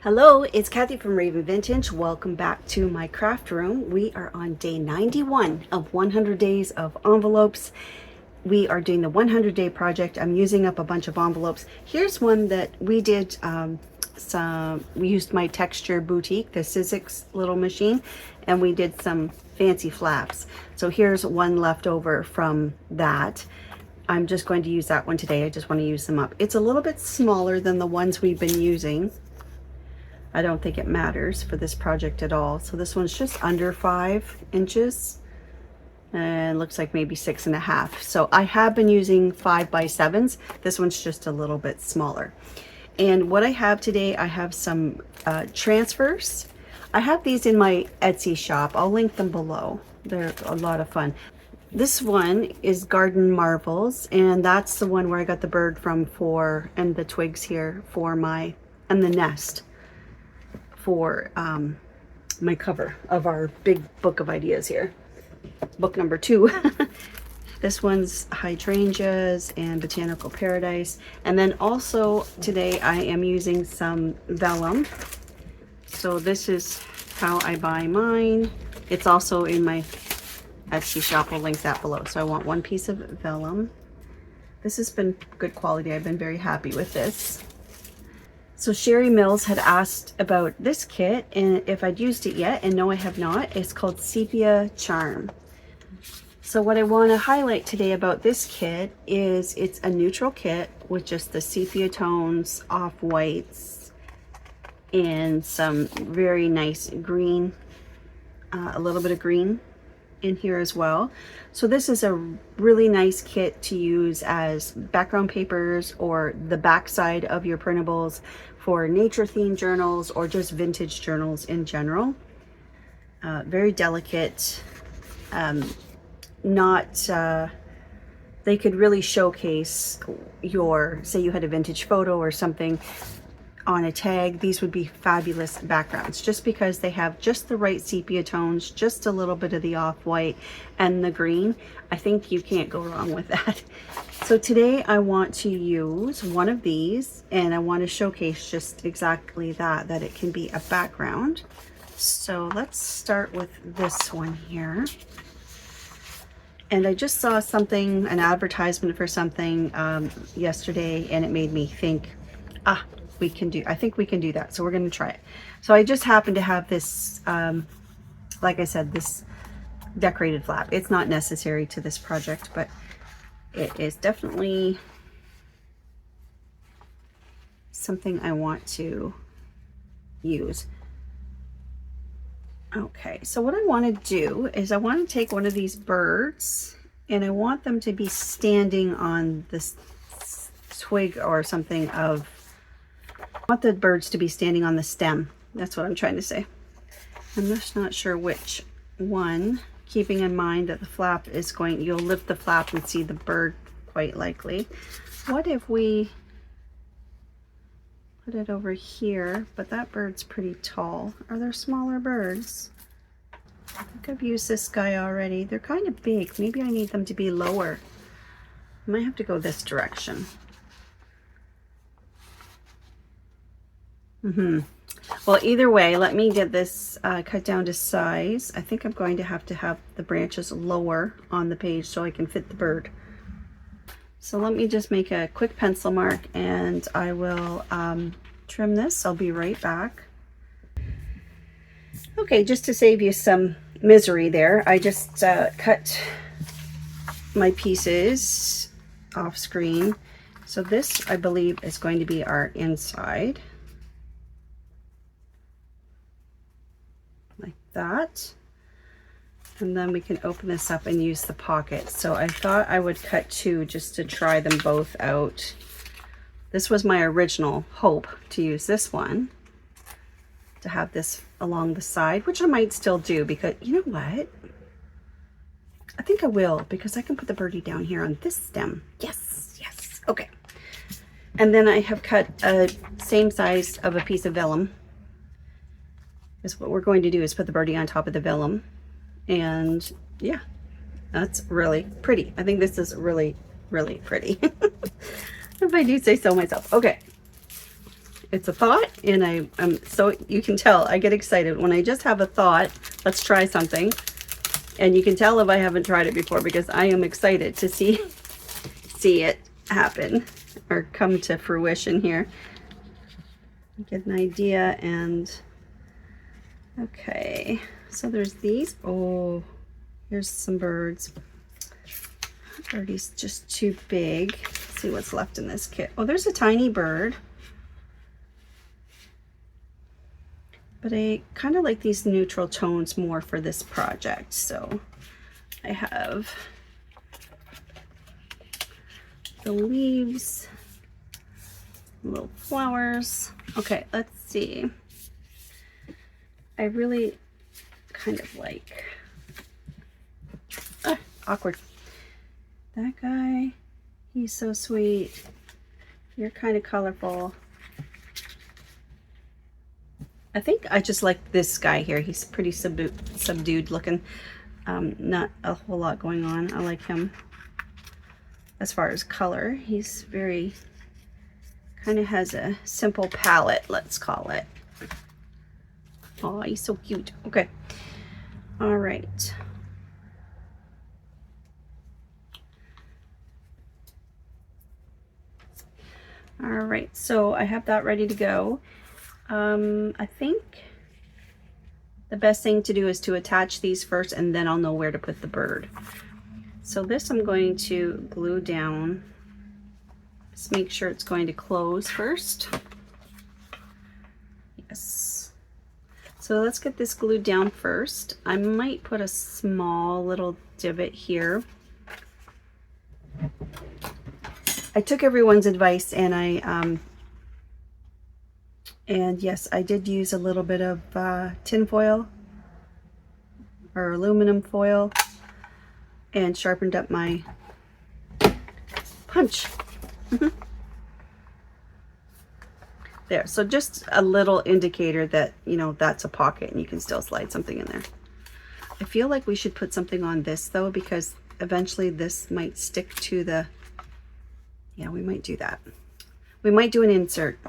Hello, it's Kathy from Raven Vintage. Welcome back to my craft room. We are on day 91 of 100 days of envelopes. We are doing the 100-day project. I'm using up a bunch of envelopes. Here's one that we did. We used my Texture Boutique, the Sizzix little machine, and we did some fancy flaps. So here's one left over from that. I'm just going to use that one today. I just want to use them up. It's a little bit smaller than the ones we've been using. I don't think it matters for this project at all. So this one's just under 5 inches and looks like maybe 6.5. So I have been using 5x7s. This one's just a little bit smaller. And what I have today, I have some transfers. I have these in my Etsy shop. I'll link them below. They're a lot of fun. This one is Garden Marvels, and that's the one where I got the bird from and the twigs here for and the nest for my cover of our big book of ideas here, book number 2. This one's hydrangeas and botanical paradise. And then also today I am using some vellum. So this is how I buy mine. It's also in my Etsy shop. I'll link that below. So I want 1 piece of vellum. This has been good quality. I've been very happy with this. So Sherry Mills had asked about this kit and if I'd used it yet, and no, I have not. It's called Sepia Charm. So what I want to highlight today about this kit is it's a neutral kit with just the sepia tones, off-whites, and some very nice green, a little bit of green in here as well. So this is a really nice kit to use as background papers or the back side of your printables for nature themed journals or just vintage journals in general. Very delicate, they could really showcase say you had a vintage photo or something on a tag. These would be fabulous backgrounds just because they have just the right sepia tones, just a little bit of the off-white and the green. I think you can't go wrong with that. So today I want to use one of these and I want to showcase just exactly that it can be a background. So let's start with this one here. And I just saw something, an advertisement for something yesterday, and it made me think, I think we can do that. So we're going to try it. So I just happen to have this, like I said, this decorated flap. It's not necessary to this project, but it is definitely something I want to use. Okay, so what I want to do is I want to take one of these birds and I want them to be standing on this twig or something I want the birds to be standing on the stem. That's what I'm trying to say. I'm just not sure which one, keeping in mind that the flap is you'll lift the flap and see the bird quite likely. What if we put it over here, but that bird's pretty tall. Are there smaller birds? I think I've used this guy already. They're kind of big. Maybe I need them to be lower. I might have to go this direction. Well, either way, let me get this cut down to size. I think I'm going to have the branches lower on the page so I can fit the bird. So let me just make a quick pencil mark and I will trim this. I'll be right back. Okay, just to save you some misery there, I just cut my pieces off screen. So this, I believe, is going to be our inside. Like that. And then we can open this up and use the pocket. So I thought I would cut 2 just to try them both out. This was my original hope, to use this one, to have this along the side, which I might still do because, you know what? I think I will, because I can put the birdie down here on this stem. Yes, yes, okay. And then I have cut a same size of a piece of vellum. Because what we're going to do is put the birdie on top of the vellum. And yeah, that's really pretty. I think this is really, really pretty. If I do say so myself. Okay. it's a thought, and I'm so, you can tell I get excited when I just have a thought. Let's try something, and you can tell if I haven't tried it before because I am excited to see it happen or come to fruition here. Get an idea. And okay, so there's these. Oh, here's some birds. Birdie's just too big. Let's see what's left in this kit. Oh, there's a tiny bird. But I kind of like these neutral tones more for this project. So I have the leaves, little flowers. Okay, let's see. I really kind of like, awkward. That guy, he's so sweet. You're kind of colorful. I think I just like this guy here. He's pretty subdued looking. Not a whole lot going on. I like him as far as color. He's very, kind of has a simple palette, let's call it. Oh, he's so cute. Okay. All right. All right, so I have that ready to go. I think the best thing to do is to attach these first, and then I'll know where to put the bird. So this I'm going to glue down. Just make sure it's going to close first. Yes. So let's get this glued down first. I might put a small little divot here. I took everyone's advice, and and yes, I did use a little bit of tin foil or aluminum foil and sharpened up my punch. There, so just a little indicator that, you know, that's a pocket and you can still slide something in there. I feel like we should put something on this though, because eventually this might stick to the, yeah, we might do that. We might do an insert.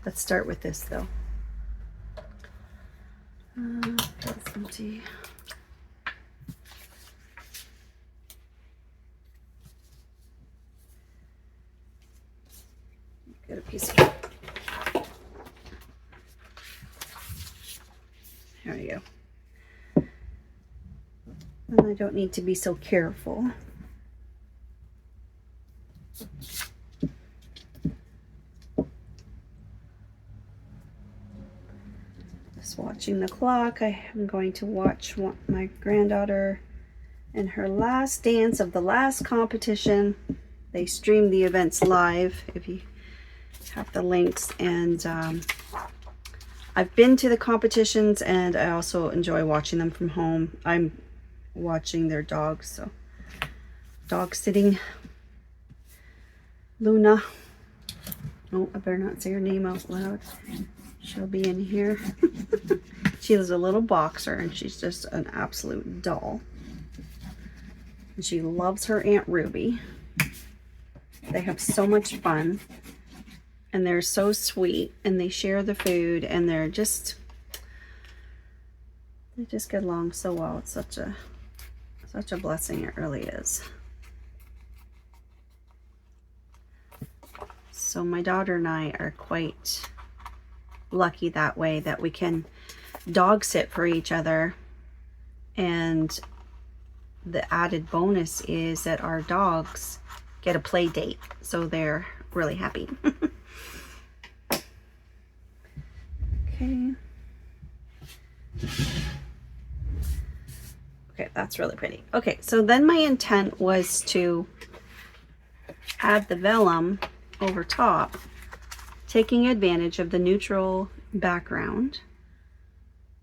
Let's start with this though. That's empty. Get a piece of it. There we go. And I don't need to be so careful. Just watching the clock. I am going to watch my granddaughter in her last dance of the last competition. They stream the events live if you have the links, and I've been to the competitions, and I also enjoy watching them from home. I'm watching their dogs, so dog sitting. Luna. Oh, I better not say her name out loud. She'll be in here. She is a little boxer, and she's just an absolute doll. And she loves her Aunt Ruby. They have so much fun, and they're so sweet, and they share the food, and they just get along so well. It's such a blessing. It really is. So my daughter and I are quite lucky that way, that we can dog sit for each other, and the added bonus is that our dogs get a play date, so they're really happy. Okay. Okay, that's really pretty. Okay, so then my intent was to add the vellum over top, taking advantage of the neutral background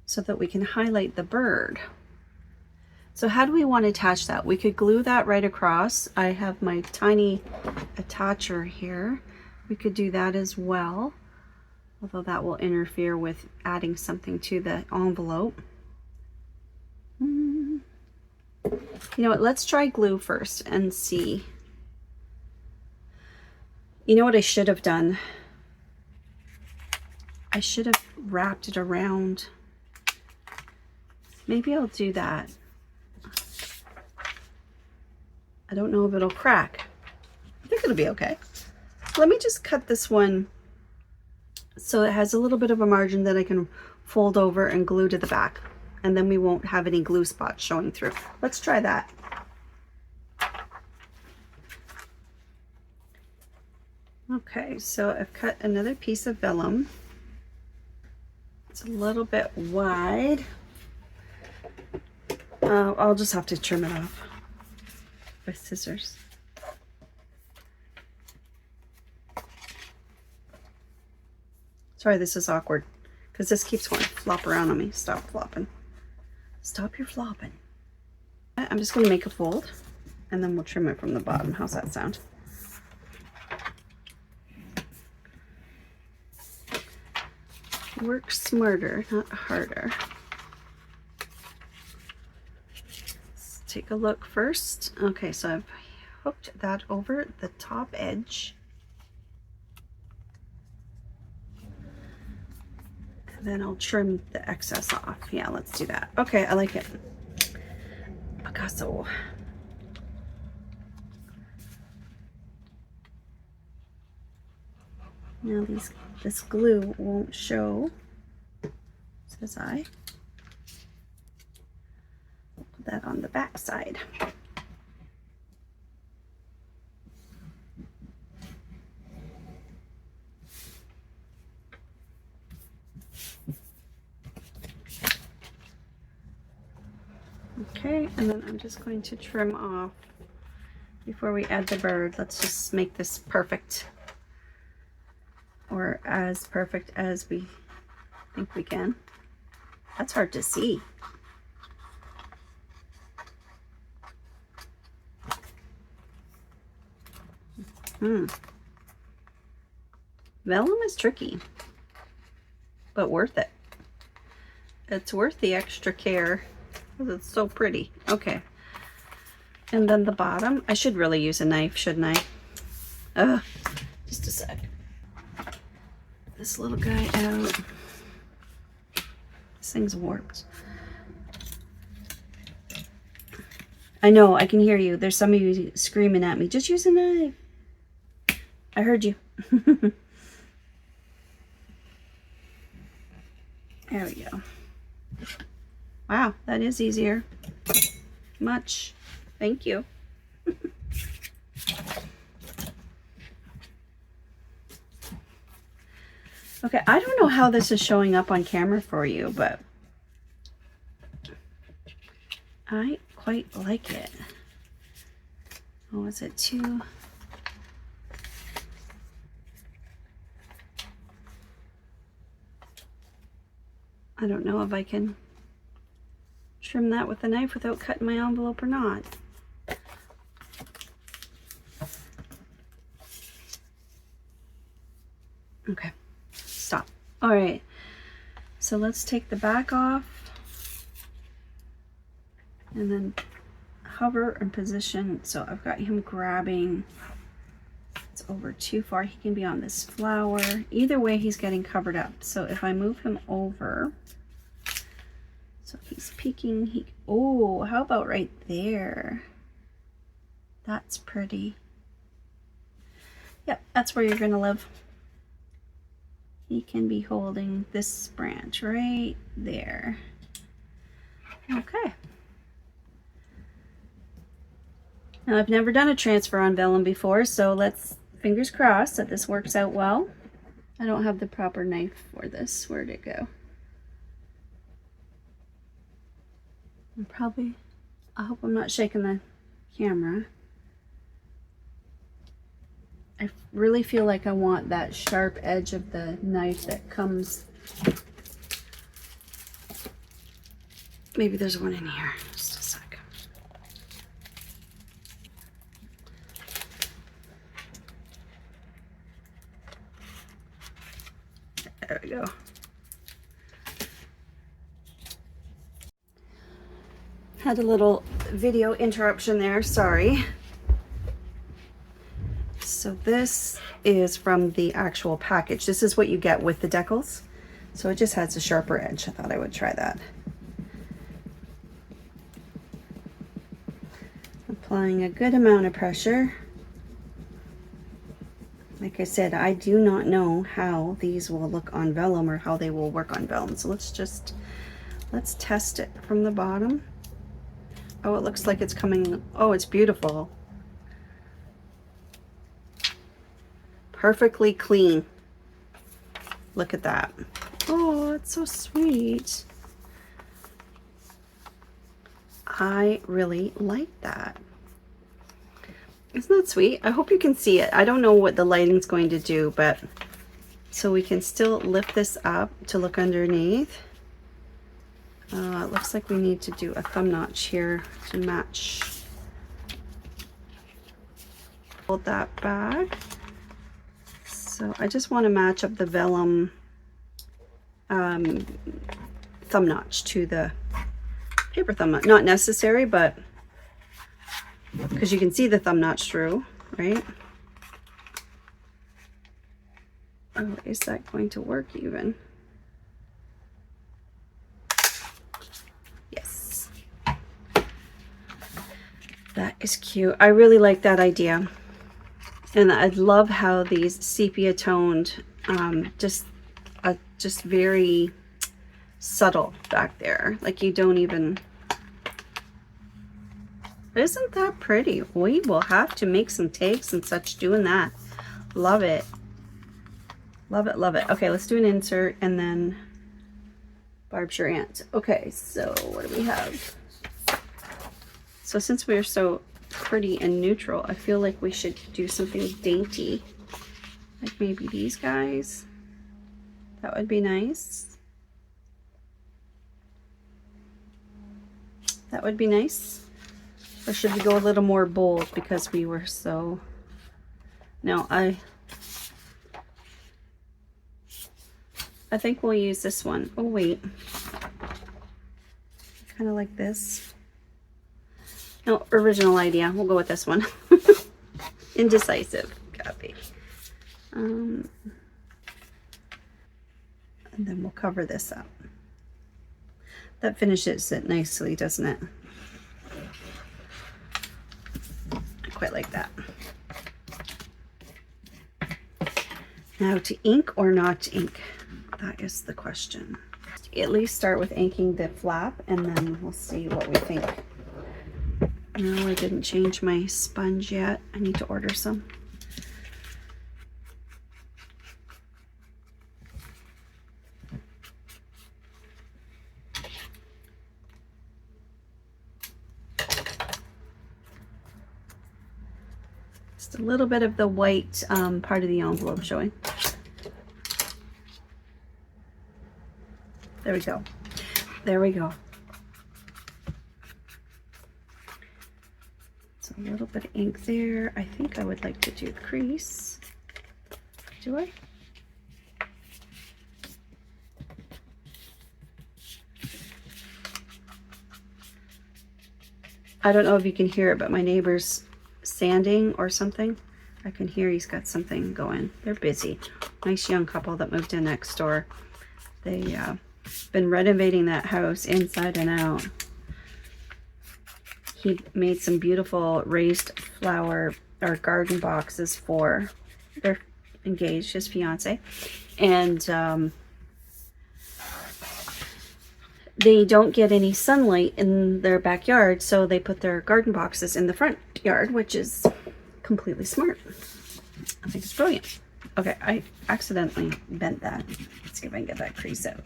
so that we can highlight the bird. So how do we want to attach that? We could glue that right across. I have my tiny attacher here. We could do that as well, although that will interfere with adding something to the envelope. You know what, let's try glue first and see. You know what I should have done? I should have wrapped it around. Maybe I'll do that. I don't know if it'll crack. I think it'll be okay. Let me just cut this one so it has a little bit of a margin that I can fold over and glue to the back. And then we won't have any glue spots showing through. Let's try that. Okay, so I've cut another piece of vellum. It's a little bit wide. I'll just have to trim it off with scissors. Sorry, this is awkward because this keeps going to flop around on me. Stop flopping. Stop your flopping. I'm just going to make a fold and then we'll trim it from the bottom. How's that sound? Work smarter, not harder. Let's take a look first. Okay, so I've hooked that over the top edge. And then I'll trim the excess off. Yeah, let's do that. Okay, I like it. Picasso. Now this glue won't show, says I. Put that on the back side. Okay, and then I'm just going to trim off before we add the bird. Let's just make this perfect, or as perfect as we think we can. That's hard to see. Vellum is tricky, but worth it. It's worth the extra care because it's so pretty. Okay, and then the bottom, I should really use a knife, shouldn't I? Just a sec. This little guy out. This thing's warped. I know, I can hear you. There's some of you screaming at me. Just use a knife. I heard you. There we go. Wow, that is easier. Much. Thank you. Okay, I don't know how this is showing up on camera for you, but I quite like it. Oh, is it too? I don't know if I can trim that with a knife without cutting my envelope or not. Okay, stop. All right, so let's take the back off and then hover and position. So I've got him grabbing. It's over too far. He can be on this flower. Either way, he's getting covered up. So if I move him over, so he's peeking. Oh, how about right there? That's pretty. Yep, that's where you're gonna live. He can be holding this branch right there. Okay. Now I've never done a transfer on vellum before, so let's fingers crossed that this works out well. I don't have the proper knife for this. Where'd it go? I hope I'm not shaking the camera. I really feel like I want that sharp edge of the knife that comes. Maybe there's one in here. Just a sec. There we go. Had a little video interruption there, sorry. So this is from the actual package. This is what you get with the decals. So it just has a sharper edge. I thought I would try that. Applying a good amount of pressure. Like I said, I do not know how these will look on vellum or how they will work on vellum. So let's test it from the bottom. Oh, it looks like it's coming. Oh, it's beautiful. Perfectly clean. Look at that. Oh, it's so sweet. I really like that. Isn't that sweet? I hope you can see it. I don't know what the lighting's going to do, but so we can still lift this up to look underneath. It looks like we need to do a thumb notch here to match. Hold that back. So I just want to match up the vellum thumb notch to the paper thumb notch. Not necessary, but because you can see the thumb notch through, right? Oh, is that going to work even? Yes. That is cute. I really like that idea. And I love how these sepia toned, just very subtle back there. Like you don't even, isn't that pretty? We will have to make some tags and such doing that. Love it. Love it, love it. Okay, let's do an insert and then Barb's your aunt. Okay, so what do we have? So since we're so pretty and neutral, I feel like we should do something dainty. Like maybe these guys. That would be nice. That would be nice. Or should we go a little more bold because we were so... No, I think we'll use this one. Oh, wait. Kind of like this. No, original idea. We'll go with this one. Indecisive. Copy. And then we'll cover this up. That finishes it nicely, doesn't it? I quite like that. Now, to ink or not to ink? That is the question. At least start with inking the flap and then we'll see what we think. No, I didn't change my sponge yet. I need to order some. Just a little bit of the white part of the envelope showing. There we go. There we go. So a little bit of ink there. I think I would like to do the crease. Do I? I don't know if you can hear it, but my neighbor's sanding or something. I can hear he's got something going. They're busy. Nice young couple that moved in next door. They been renovating that house inside and out. He made some beautiful raised flower or garden boxes for their engaged, his fiance, and they don't get any sunlight in their backyard, so they put their garden boxes in the front yard, which is completely smart. I think it's brilliant. Okay, I accidentally bent that. Let's see if I can get that crease out.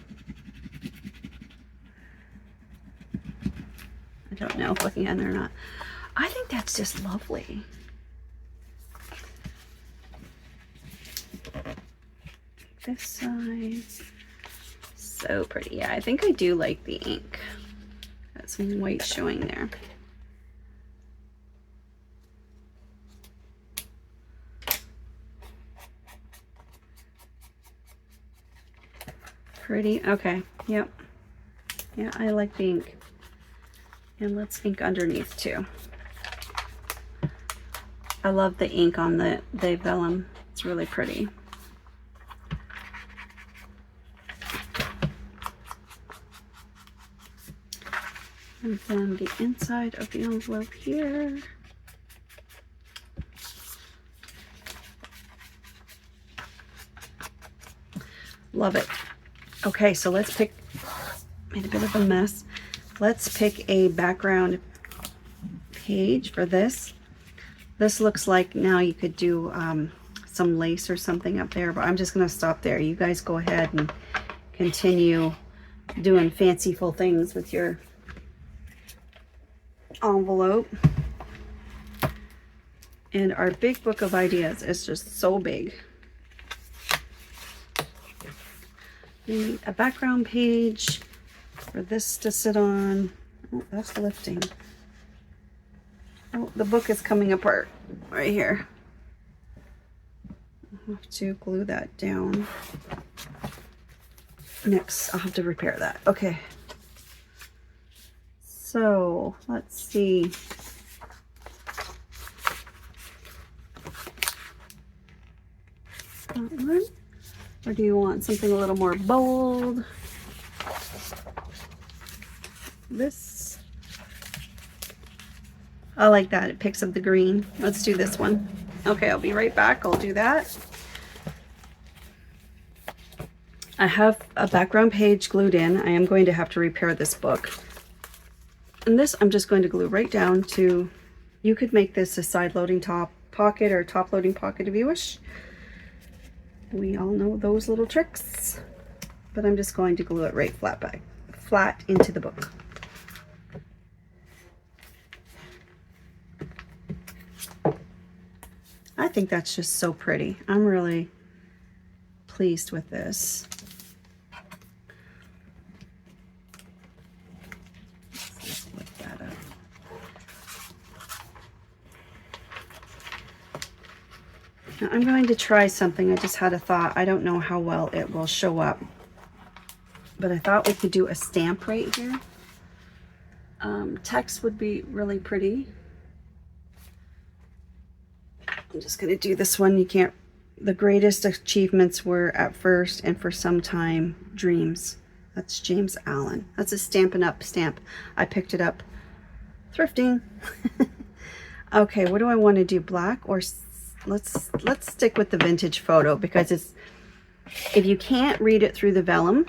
I don't know if looking at it or not. I think that's just lovely. This side. So pretty. Yeah, I think I do like the ink. Got some white showing there. Pretty. Okay. Yep. Yeah, I like the ink. And let's ink underneath too. I love the ink on the vellum. It's really pretty. And then the inside of the envelope here. Love it. Okay, so let's pick, made a bit of a mess. Let's pick a background page for this. This looks like now you could do some lace or something up there, but I'm just going to stop there. You guys go ahead and continue doing fanciful things with your envelope. And our big book of ideas is just so big. We need a background page for this to sit on. Oh, that's lifting. Oh, the book is coming apart right here. I'll have to glue that down. Next, I'll have to repair that. Okay. So, let's see. That one. Or do you want something a little more bold? This. I like that. It picks up the green. Let's do this one. Okay, I'll be right back. I'll do that. I have a background page glued in. I am going to have to repair this book. And this I'm just going to glue right down to, you could make this a side loading top pocket or top loading pocket if you wish. We all know those little tricks. But I'm just going to glue it right flat into the book. I think that's just so pretty. I'm really pleased with this. Let's lift that up. Now I'm going to try something. I just had a thought. I don't know how well it will show up, but I thought we could do a stamp right here. Text would be really pretty. I'm just going to do this one. You can't, the greatest achievements were at first and for some time dreams. That's James Allen. That's a Stampin' Up stamp. I picked it up thrifting. Okay, what do I want to do? Black or let's stick with the vintage photo, because it's, if you can't read it through the vellum,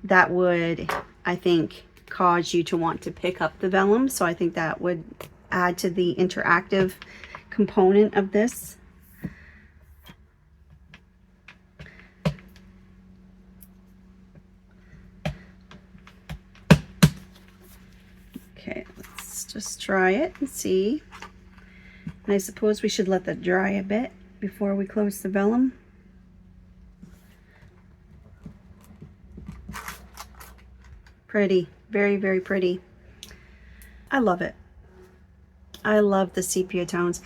that would, I think, cause you to want to pick up the vellum. So I think that would add to the interactive component of this. Okay, let's just try it and see. And I suppose we should let that dry a bit before we close the vellum. Pretty, very, very pretty. I love it. I love the sepia tones.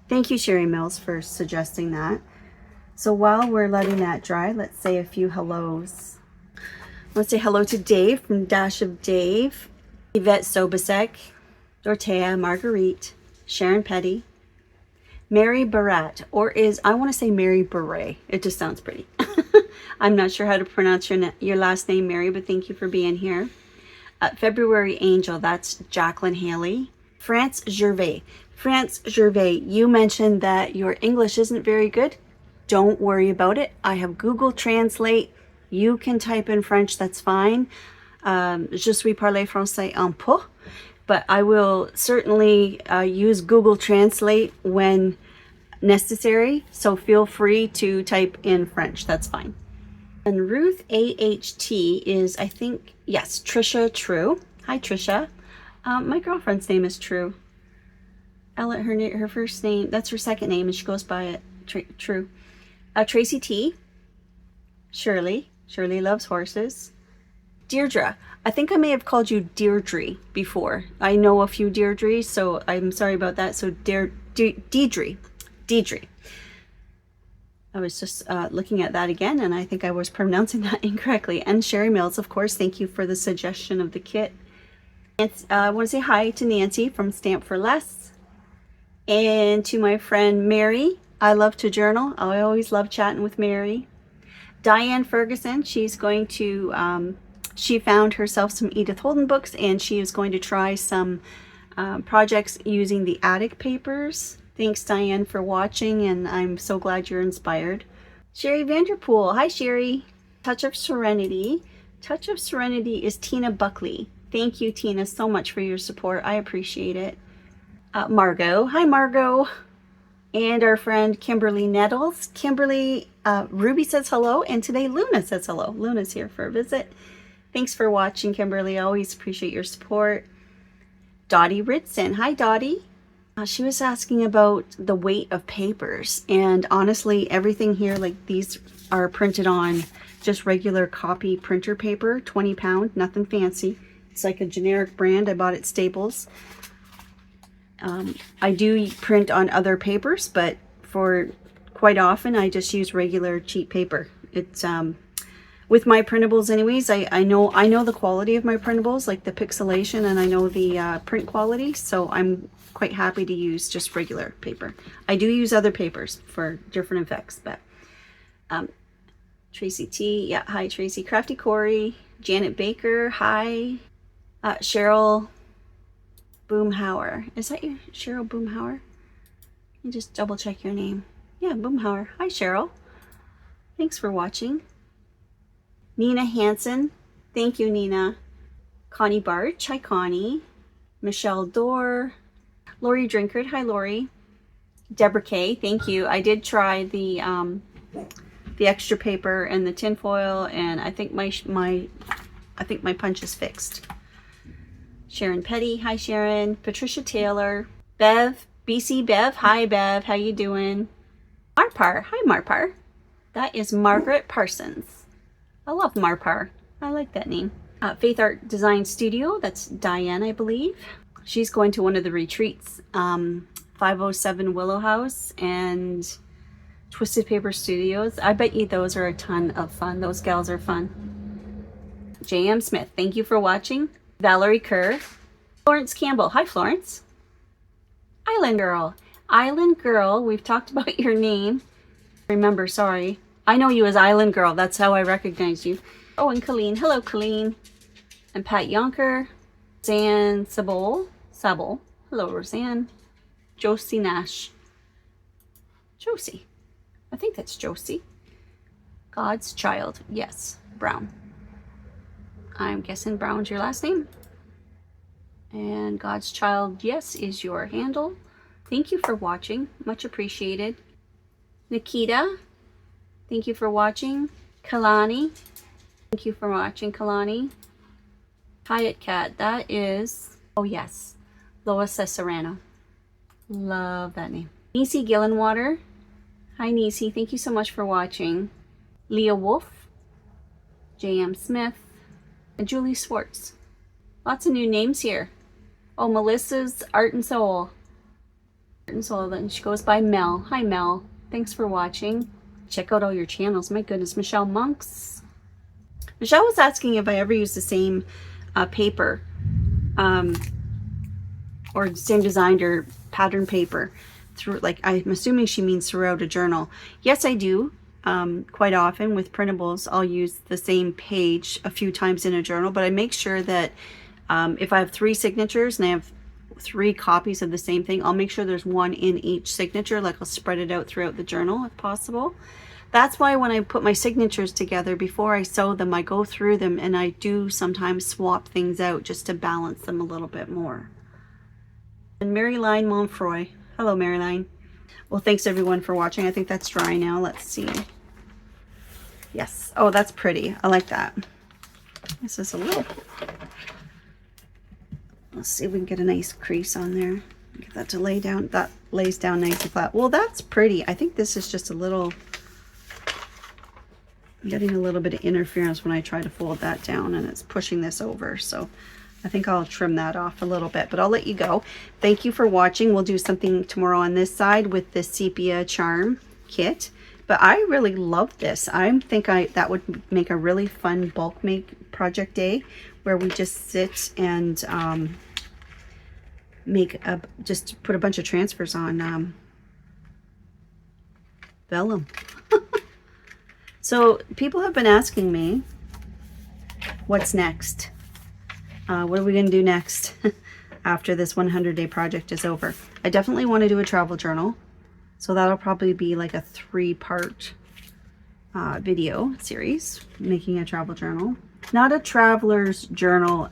Thank you, Sherry Mills, for suggesting that. So while we're letting that dry, let's say a few hellos. Let's say hello to Dave from Dash of Dave, Yvette Sobasek, Dorothea Marguerite, Sharon Petty, Mary Barat, or I want to say Mary Beret. It just sounds pretty. I'm not sure how to pronounce your last name, Mary, but thank you for being here. February Angel, that's Jacqueline Haley. France Gervais. France Gervais, you mentioned that your English isn't very good. Don't worry about it. I have Google Translate. You can type in French, that's fine. Je suis parler français un peu. But I will certainly use Google Translate when necessary. So feel free to type in French, that's fine. And Ruth AHT is, I think, yes, Trisha True. Hi, Trisha. My girlfriend's name is True. Her first name, that's her second name, and she goes by it, True. Tracy T. Shirley loves horses. Deirdre. I think I may have called you Deirdre before. I know a few Deirdres, so I'm sorry about that. So Deidre. I was just looking at that again, and I think I was pronouncing that incorrectly. And Sherry Mills, of course, thank you for the suggestion of the kit. I want to say hi to Nancy from Stamp for Less, and to my friend Mary. I love to journal. I always love chatting with Mary. Diane Ferguson, she's going to She found herself some Edith Holden books, and she is going to try some projects using the attic papers. Thanks, Diane, for watching, and I'm so glad you're inspired. Sherry Vanderpool. Hi, Sherry. Touch of Serenity. Touch of Serenity is Tina Buckley. Thank you, Tina, so much for your support. I appreciate it. Margot. Hi, Margot. And our friend Kimberly Nettles. Kimberly, Ruby says hello, and today Luna says hello. Luna's here for a visit. Thanks for watching, Kimberly. I always appreciate your support. Dottie Ritson. Hi, Dottie. She was asking about the weight of papers, and honestly, everything here, like these are printed on just regular copy printer paper, 20 pound, nothing fancy. It's like a generic brand. I bought it at Staples. I do print on other papers, but for quite often I just use regular cheap paper. It's with my printables anyways, I know the quality of my printables, like the pixelation, and I know the print quality, so I'm quite happy to use just regular paper. I do use other papers for different effects, but Tracy T, yeah, hi Tracy. Crafty Corey, Janet Baker, hi. Cheryl Boomhauer. Is that you, Cheryl Boomhauer? Let me just double check your name. Yeah, Boomhauer. Hi, Cheryl. Thanks for watching. Nina Hansen. Thank you, Nina. Connie Barch. Hi, Connie. Michelle Dorr. Lori Drinkard. Hi, Lori. Deborah K. Thank you. I did try the extra paper and the tin foil, and I think my punch is fixed. Sharon Petty. Hi, Sharon. Patricia Taylor. Bev. BC Bev. Hi, Bev. How you doing? Marpar. Hi, Marpar. That is Margaret Parsons. I love Marpar. I like that name. Faith Art Design Studio. That's Diane, I believe. She's going to one of the retreats. 507 Willow House and Twisted Paper Studios. I bet you those are a ton of fun. Those gals are fun. J.M. Smith. Thank you for watching. Valerie Kerr. Florence Campbell. Hi, Florence. Island Girl. Island Girl. We've talked about your name. Remember, sorry. I know you as Island Girl. That's how I recognize you. Oh, and Colleen. Hello, Colleen. And Pat Yonker. Roseanne Sabol. Hello, Roseanne. Josie Nash. Josie. I think that's Josie. God's Child. Yes. Brown. I'm guessing Brown's your last name. And God's Child, yes, is your handle. Thank you for watching. Much appreciated. Nikita, thank you for watching. Kalani, thank you for watching, Kalani. Hyatt Cat, that is, oh yes, Lois Serrano. Love that name. Nisi Gillenwater. Hi Nisi, thank you so much for watching. Leah Wolf, J.M. Smith, and Julie Swartz. Lots of new names here. Oh, Melissa's Art and Soul. Art and Soul, then she goes by Mel. Hi Mel, thanks for watching. Check out all your channels. My goodness, Michelle Monks. Michelle was asking if I ever use the same paper or same designed or pattern paper through, like, I'm assuming she means throughout a journal. Yes, I do. Quite often with printables, I'll use the same page a few times in a journal, but I make sure that if I have 3 signatures and I have 3 copies of the same thing, I'll make sure there's one in each signature. Like, I'll spread it out throughout the journal if possible. That's why when I put my signatures together, before I sew them, I go through them and I do sometimes swap things out just to balance them a little bit more. And Maryline Monfroy. Hello, Maryline. Well, thanks everyone for watching. I think that's dry now. Let's see. Yes. Oh, that's pretty. I like that. This is a little... Let's see if we can get a nice crease on there. Get that to lay down. That lays down nice and flat. Well, that's pretty. I think this is just a little... I'm getting a little bit of interference when I try to fold that down, and it's pushing this over. So I think I'll trim that off a little bit, but I'll let you go. Thank you for watching. We'll do something tomorrow on this side with the Sepia Charm kit. But I really love this. I think that would make a really fun bulk make project day where we just sit and just put a bunch of transfers on Vellum. So people have been asking me what's next? What are we going to do next after this 100-day project is over? I definitely want to do a travel journal. So that'll probably be like a 3-part video series, making a travel journal. Not a traveler's journal,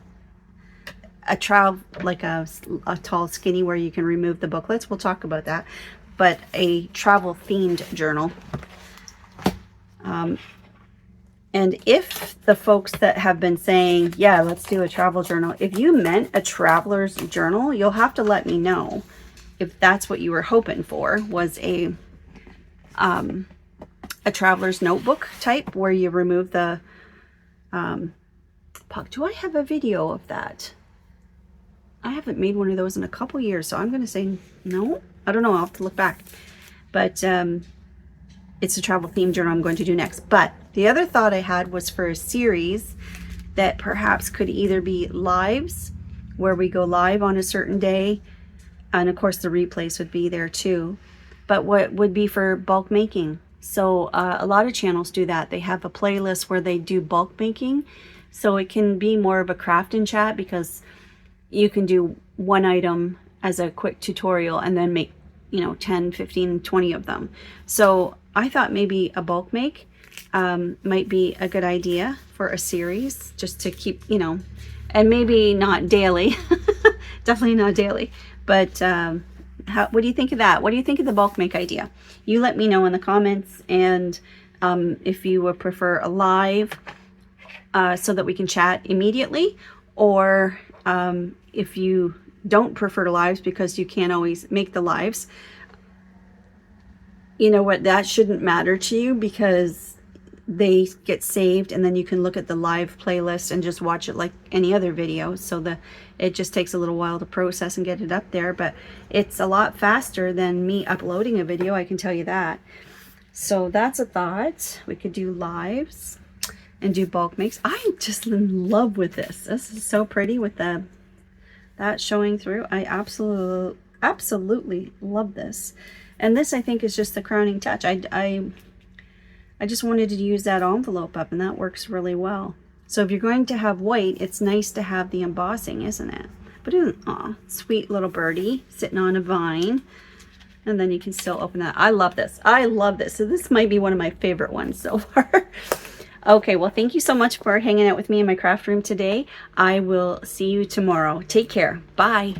like a tall skinny where you can remove the booklets. We'll talk about that. But a travel themed journal. And if the folks that have been saying, yeah, let's do a travel journal, if you meant a traveler's journal, you'll have to let me know if that's what you were hoping for, was a traveler's notebook type where you remove the, do I have a video of that? I haven't made one of those in a couple years, so I'm going to say no. I don't know. I'll have to look back. But it's a travel theme journal I'm going to do next. But the other thought I had was for a series that perhaps could either be lives, where we go live on a certain day, and of course the replays would be there too, but what would be for bulk making. So a lot of channels do that. They have a playlist where they do bulk making, so it can be more of a craft and chat, because you can do one item as a quick tutorial and then make, you know, 10, 15, 20 of them. So I thought maybe a bulk make might be a good idea for a series, just to keep, you know, and maybe not daily, definitely not daily, but what do you think of that? What do you think of the bulk make idea? You let me know in the comments, and if you would prefer a live so that we can chat immediately, or if you don't prefer lives because you can't always make the lives, you know what, that shouldn't matter to you, because they get saved and then you can look at the live playlist and just watch it like any other video. So it just takes a little while to process and get it up there, but it's a lot faster than me uploading a video, I can tell you that. So that's a thought. We could do lives and do bulk makes. I'm just in love with this. This is so pretty with that showing through. I absolutely love this. And this, I think, is just the crowning touch. I just wanted to use that envelope up, and that works really well. So if you're going to have white, it's nice to have the embossing, isn't it? But aw, sweet little birdie sitting on a vine. And then you can still open that. I love this. I love this. So this might be one of my favorite ones so far. Okay, well, thank you so much for hanging out with me in my craft room today. I will see you tomorrow. Take care. Bye.